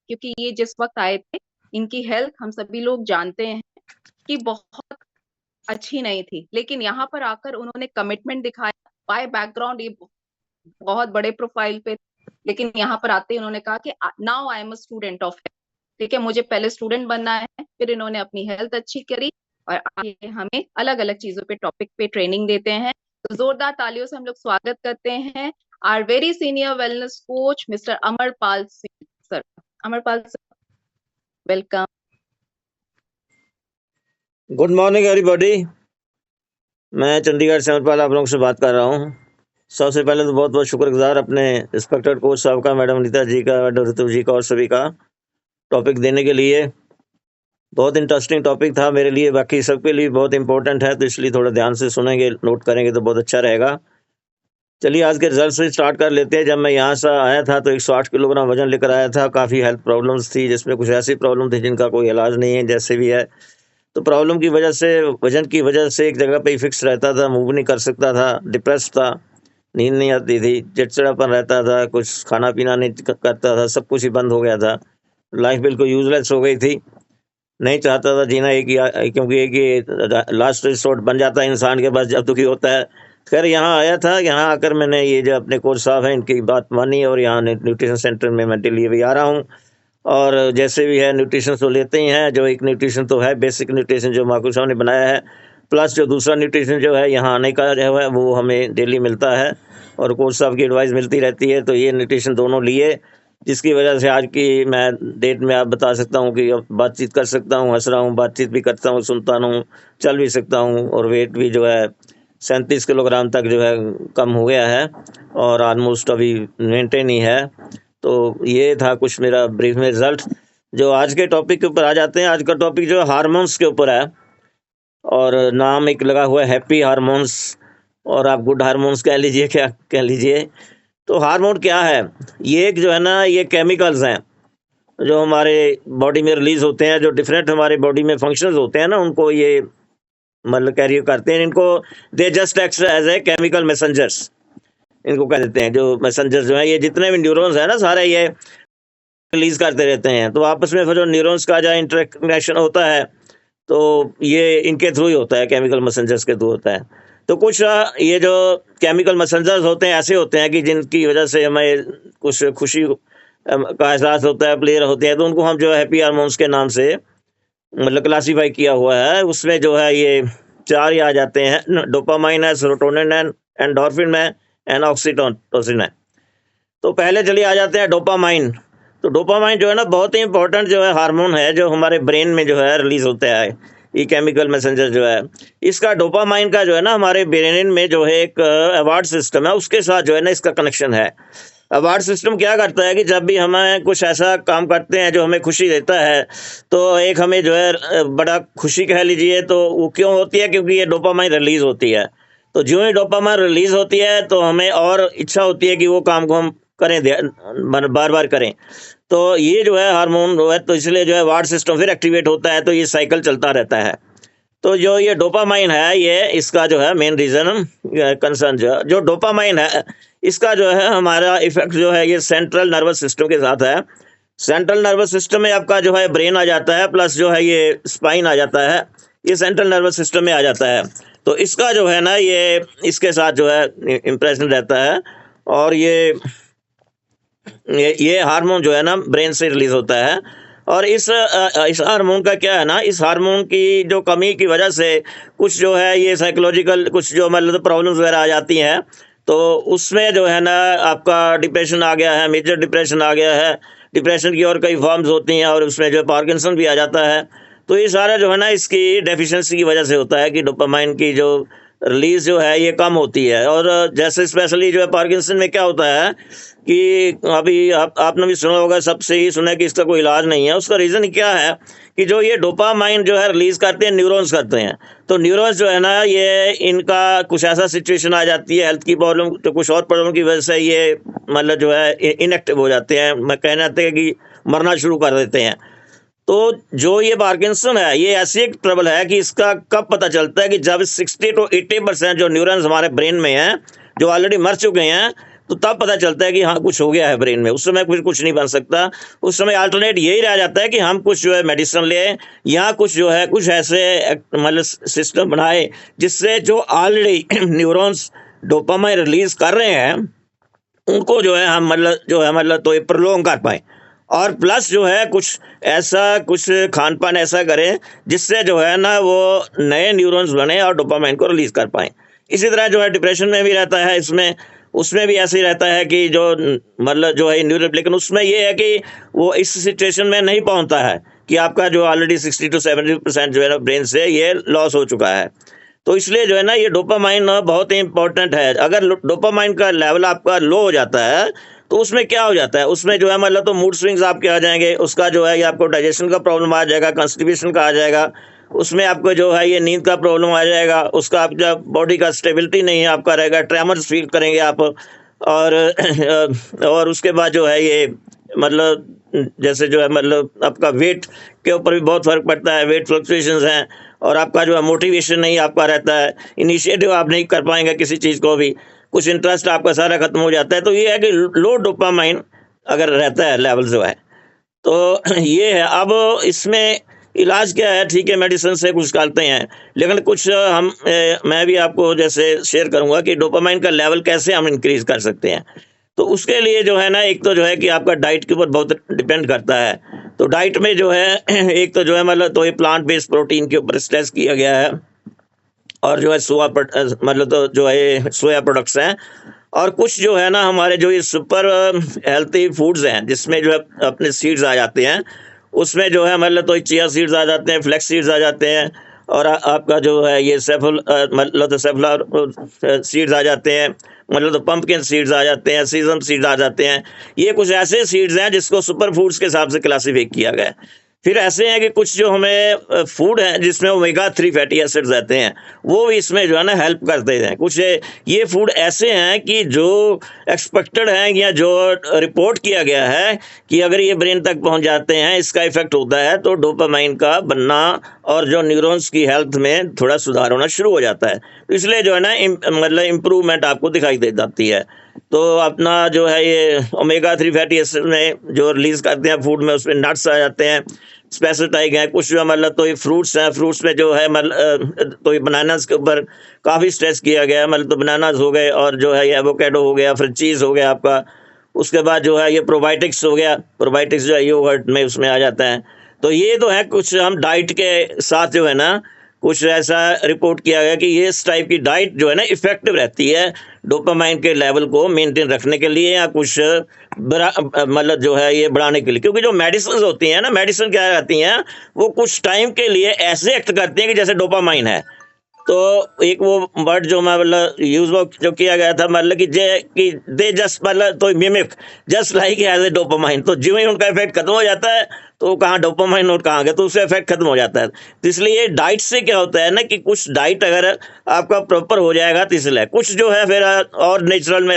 क्योंकि ये जिस वक्त आए थे, इनकी हेल्थ हम सभी लोग जानते हैं कि बहुत अच्छी नहीं थी, लेकिन यहाँ पर आकर उन्होंने कमिटमेंट दिखाया। बाय बैकग्राउंड ये बहुत बड़े प्रोफाइल पे थे, लेकिन यहाँ पर आते ही उन्होंने कहा कि now I am a student of health. ठीक है, मुझे पहले स्टूडेंट बनना है, फिर इन्होंने अपनी हेल्थ अच्छी करी और आगे हमें अलग अलग चीजों पे टॉपिक पे ट्रेनिंग देते हैं। तो जोरदार तालियों से हम लोग स्वागत करते हैं are very senior wellness coach mister Amarpal Singh sir. Amarpal sir, welcome. Good morning everybody. मैं चंडीगढ़ से अमरपाल आप लोगों से बात कर रहा हूँ। सबसे पहले तो बहुत बहुत शुक्रगुजार अपने इंस्पेक्टर कोच साहब का, मैडम नीता जी का, मैडम ऋतु जी का और सभी का टॉपिक देने के लिए। बहुत इंटरेस्टिंग टॉपिक था मेरे लिए, बाकी सबके लिए बहुत इंपॉर्टेंट है, तो इसलिए थोड़ा ध्यान से सुनेंगे, नोट करेंगे तो बहुत अच्छा रहेगा। चलिए आज के रिजल्ट से स्टार्ट कर लेते हैं। जब मैं यहाँ से आया था तो 108 किलोग्राम वजन लेकर आया था। काफ़ी हेल्थ प्रॉब्लम्स थी, जिसमें कुछ ऐसी प्रॉब्लम थी जिनका कोई इलाज नहीं है, जैसे भी है। तो प्रॉब्लम की वजह से, वजन की वजह से एक जगह पे ही फिक्स रहता था, मूव नहीं कर सकता था, डिप्रेस था, नींद नहीं आती थी, चिड़चिड़ापन रहता था, कुछ खाना पीना नहीं करता था, सब कुछ ही बंद हो गया था। लाइफ बिल्कुल यूजलेस हो गई थी, नहीं चाहता था जीना, क्योंकि एक ही लास्ट रिसोर्ट बन जाता है इंसान के पास जब दुखी होता है। खैर यहाँ आया था, यहाँ आकर मैंने ये जो अपने कोच साहब हैं इनकी बात मानी और यहाँ न्यूट्रिशन सेंटर में मैं डेली भी आ रहा हूँ। और जैसे भी है न्यूट्रिशन तो लेते ही हैं, जो एक न्यूट्रिशन तो है बेसिक न्यूट्रिशन जो माकू साहब ने बनाया है, प्लस जो दूसरा न्यूट्रिशन जो है यहाँ आने का जो है वो हमें डेली मिलता है और कोच साहब की एडवाइस मिलती रहती है। तो ये न्यूट्रिशन दोनों लिए, जिसकी वजह से आज की मैं डेट में आप बता सकता हूँ कि अब बातचीत कर सकता हूँ, हंस रहा हूँ, बातचीत भी करता हूँ, सुनता हूँ, चल भी सकता हूँ, और वेट भी जो है 37 किलोग्राम तक जो है कम हो गया है और ऑलमोस्ट अभी मेंटेन ही है। तो ये था कुछ मेरा ब्रीफ में रिजल्ट। जो आज के टॉपिक के ऊपर आ जाते हैं। आज का टॉपिक जो है हार्मोन्स के ऊपर है और नाम एक लगा हुआ है हैप्पी हार्मोन्स, और आप गुड हार्मोन्स कह लीजिए, क्या कह लीजिए। तो हार्मोन क्या है? ये एक जो है ना, ये केमिकल्स हैं जो हमारे बॉडी में रिलीज होते हैं, जो डिफरेंट हमारे बॉडी में फंक्शंस होते हैं ना, उनको ये मतलब कैरी करते हैं। इनको they just act as a chemical messengers, इनको कह देते हैं। जो मैसेंजर्स जो है, ये जितने भी न्यूरॉन्स हैं ना सारे, ये रिलीज करते रहते हैं। तो आपस में फिर जो न्यूरॉन्स का जो इंटरेक्शन होता है, तो ये इनके थ्रू ही होता है, केमिकल मैसेंजर्स के थ्रू होता है। तो कुछ ये जो केमिकल मैसेंजर्स होते हैं ऐसे होते हैं कि जिनकी वजह से हमें कुछ खुशी का एहसास होता है, प्लेयर होते हैं, तो उनको हम जो है हैप्पी हार्मोन्स के नाम से मतलब क्लासीफाई किया हुआ है। उसमें जो है ये चार ही आ जाते हैं, डोपामाइन है, सेरोटोनिन है, एंडोर्फिन है, एंड ऑक्सीटोसिन है। तो पहले चलिए आ जाते हैं डोपामाइन। तो डोपामाइन जो है ना, बहुत ही इंपॉर्टेंट जो है हार्मोन है, जो हमारे ब्रेन में जो है रिलीज होता है। ये केमिकल मैसेंजर जो है, इसका डोपामाइन का जो है ना, हमारे ब्रेन में जो है एक अवार्ड सिस्टम है, उसके साथ जो है ना इसका कनेक्शन है। अवार्ड सिस्टम क्या करता है कि जब भी हमें कुछ ऐसा काम करते हैं जो हमें खुशी देता है, तो एक हमें जो है बड़ा खुशी कह लीजिए, तो वो क्यों होती है? क्योंकि ये डोपामाइन रिलीज होती है। तो जो ही डोपामाइन रिलीज होती है तो हमें और इच्छा होती है कि वो काम को हम करें, बार बार करें। तो ये जो है हार्मोन जो है, तो इसलिए जो है वार्ड सिस्टम फिर एक्टिवेट होता है, तो ये साइकिल चलता रहता है। तो जो ये डोपामाइन है, ये इसका जो है मेन रीजन कंसर्न जो डोपामाइन है, इसका जो है हमारा इफेक्ट जो है ये सेंट्रल नर्वस सिस्टम के साथ है। सेंट्रल नर्वस सिस्टम में आपका जो है ब्रेन आ जाता है, प्लस जो है ये स्पाइन आ जाता है, ये सेंट्रल नर्वस सिस्टम में आ जाता है। तो इसका जो है ना, ये इसके साथ जो है इम्प्रेशन रहता है, और ये हार्मोन जो है ना ब्रेन से रिलीज होता है। और इस हार्मोन का क्या है ना, इस हार्मोन की जो कमी की वजह से कुछ जो है ये साइकोलॉजिकल कुछ जो मतलब प्रॉब्लम्स वगैरह आ जाती हैं। तो उसमें जो है ना आपका डिप्रेशन आ गया है, मेजर डिप्रेशन आ गया है। डिप्रेशन की और कई फॉर्म्स होती हैं, और उसमें जो है पार्किंसन भी आ जाता है। तो ये सारा जो है ना इसकी डेफिशिएंसी की वजह से होता है कि डोपामाइन की जो रिलीज जो है ये कम होती है। और जैसे स्पेशली जो है पार्किंसन में क्या होता है कि अभी आपने भी सुना होगा, सबसे ही सुना है कि इसका कोई इलाज नहीं है। उसका रीज़न क्या है कि जो ये डोपामाइन जो है रिलीज करते हैं, न्यूरॉन्स करते हैं। तो न्यूरॉन्स जो है ना, ये इनका कुछ ऐसा सिचुएशन आ जाती है, हेल्थ की प्रॉब्लम, तो कुछ और प्रॉब्लम की वजह से ये मतलब जो है इनएक्टिव हो जाते हैं, मैं कहना चाहते हैं कि मरना शुरू कर देते हैं। तो जो ये पार्किंसन है, ये ऐसी एक ट्रबल है कि इसका कब पता चलता है कि जब 60 to 80% जो न्यूरॉन्स हमारे ब्रेन में हैं, जो ऑलरेडी मर चुके हैं, तो तब पता चलता है कि हाँ कुछ हो गया है ब्रेन में। उस समय कुछ नहीं बन सकता। उस समय अल्टरनेट यही रह जाता है कि हम कुछ जो है मेडिसिन लें या कुछ जो है कुछ ऐसे मतलब सिस्टम बनाए जिससे जो ऑलरेडी न्यूरॉन्स डोपामाइन रिलीज कर रहे हैं उनको जो है हम मतलब तो ये प्रलोंग कर पाए। और प्लस जो है कुछ ऐसा कुछ खान पान ऐसा करें जिससे जो है ना वो नए न्यूरॉन्स बने और डोपामाइन को रिलीज कर पाए। इसी तरह जो है डिप्रेशन में भी रहता है, इसमें उसमें भी ऐसे ही रहता है कि जो मतलब जो है न्यूरो, लेकिन उसमें ये है कि वो इस सिचुएशन में नहीं पहुंचता है कि आपका जो ऑलरेडी 60 to 70% जो है ना ब्रेन से ये लॉस हो चुका है। तो इसलिए जो है ना ये डोपामाइन बहुत ही इंपॉर्टेंट है। अगर डोपामाइन का लेवल आपका लो हो जाता है तो उसमें क्या हो जाता है, उसमें जो है मतलब तो मूड स्विंग्स आपके आ जाएंगे, उसका जो है ये आपको डाइजेशन का प्रॉब्लम आ जाएगा, कॉन्स्टिपेशन का आ जाएगा, उसमें आपको जो है ये नींद का प्रॉब्लम आ जाएगा, उसका आपका बॉडी का स्टेबिलिटी नहीं है आपका रहेगा, ट्रेमर्स फील करेंगे आप। और और उसके बाद जो है ये मतलब जैसे जो है मतलब आपका वेट के ऊपर भी बहुत फर्क पड़ता है, वेट फ्लक्चुएशंस हैं, और आपका जो है मोटिवेशन नहीं आपका रहता है, इनिशिएटिव आप नहीं कर पाएंगे किसी चीज़ को भी, कुछ इंटरेस्ट आपका सारा खत्म हो जाता है। तो ये है कि लो डोपामाइन अगर रहता है लेवल जो है तो ये है। अब इसमें इलाज क्या है, ठीक है मेडिसिन से कुछ करते हैं, लेकिन कुछ मैं भी आपको जैसे शेयर करूंगा कि डोपामाइन का लेवल कैसे हम इंक्रीज कर सकते हैं। तो उसके लिए जो है ना एक तो जो है कि आपका डाइट के ऊपर बहुत डिपेंड करता है। तो डाइट में जो है एक तो जो है मतलब तो ये प्लांट बेस्ड प्रोटीन के ऊपर स्ट्रेस किया गया है, और जो है मतलब तो जो है सोया प्रोडक्ट्स हैं, और कुछ जो है ना हमारे जो ये सुपर हेल्थी फूड्स हैं जिसमें जो है अपने सीड्स आ जाते हैं, उसमें जो है मतलब तो चिया सीड्स आ जाते हैं, फ्लैक्स सीड्स आ जाते हैं, और आपका जो है ये मतलब तो सेफ्लॉवर सीड्स आ जाते हैं, मतलब तो पंपकिन सीड्स आ जाते हैं, सीजम सीड्स आ जाते हैं। ये कुछ ऐसे सीड्स हैं जिसको सुपर फूड्स के हिसाब से क्लासीफाई किया गया है। फिर ऐसे हैं कि कुछ जो हमें फूड है जिसमें ओमेगा 3 फैटी एसिड्स रहते हैं, वो भी इसमें जो है ना हेल्प करते हैं। कुछ ये फूड ऐसे हैं कि जो एक्सपेक्टेड हैं या जो रिपोर्ट किया गया है कि अगर ये ब्रेन तक पहुंच जाते हैं, इसका इफेक्ट होता है तो डोपामाइन का बनना और जो न्यूरॉन्स की हेल्थ में थोड़ा सुधार होना शुरू हो जाता है। तो इसलिए जो है ना मतलब इम्प्रूवमेंट आपको दिखाई दे जाती है। तो अपना जो है ये ओमेगा 3 फैटी एसिड में जो रिलीज करते हैं फूड में, उसमें नट्स आ जाते हैं, स्पेसिफाइड है, कुछ जो मतलब तो ये फ्रूट्स हैं, फ्रूट्स में जो है मतलब तो ये बनानास के ऊपर काफ़ी स्ट्रेस किया गया है, मतलब तो बनानास हो गए, और जो है ये एवोकेडो हो गया, फिर चीज़ हो गया आपका, उसके बाद जो है ये प्रोबायोटिक्स हो गया, प्रोबायोटिक्स जो है योगर्ट में उसमें आ जाता है। तो ये तो है कुछ हम डाइट के साथ जो है ना कुछ ऐसा रिपोर्ट किया गया कि ये इस टाइप की डाइट जो है ना इफेक्टिव रहती है डोपामाइन के लेवल को मेंटेन रखने के लिए, या कुछ मतलब जो है ये बढ़ाने के लिए। क्योंकि जो मेडिसिन होती हैं ना, मेडिसिन क्या रहती हैं, वो कुछ टाइम के लिए ऐसे एक्ट करती हैं कि जैसे डोपामाइन है। तो एक वो वर्ड जो मैं मतलब यूज जो किया गया था, मतलब कि दे जस्ट मतलब तो mimic just like as a dopamine. तो जो ही उनका इफेक्ट खत्म हो जाता है तो कहाँ डोपामाइन और कहाँ गया, तो उसका इफेक्ट खत्म हो जाता है। तो इसलिए डाइट से क्या होता है ना कि कुछ डाइट अगर आपका प्रॉपर हो जाएगा तो इसलिए कुछ जो है फिर और नेचुरल में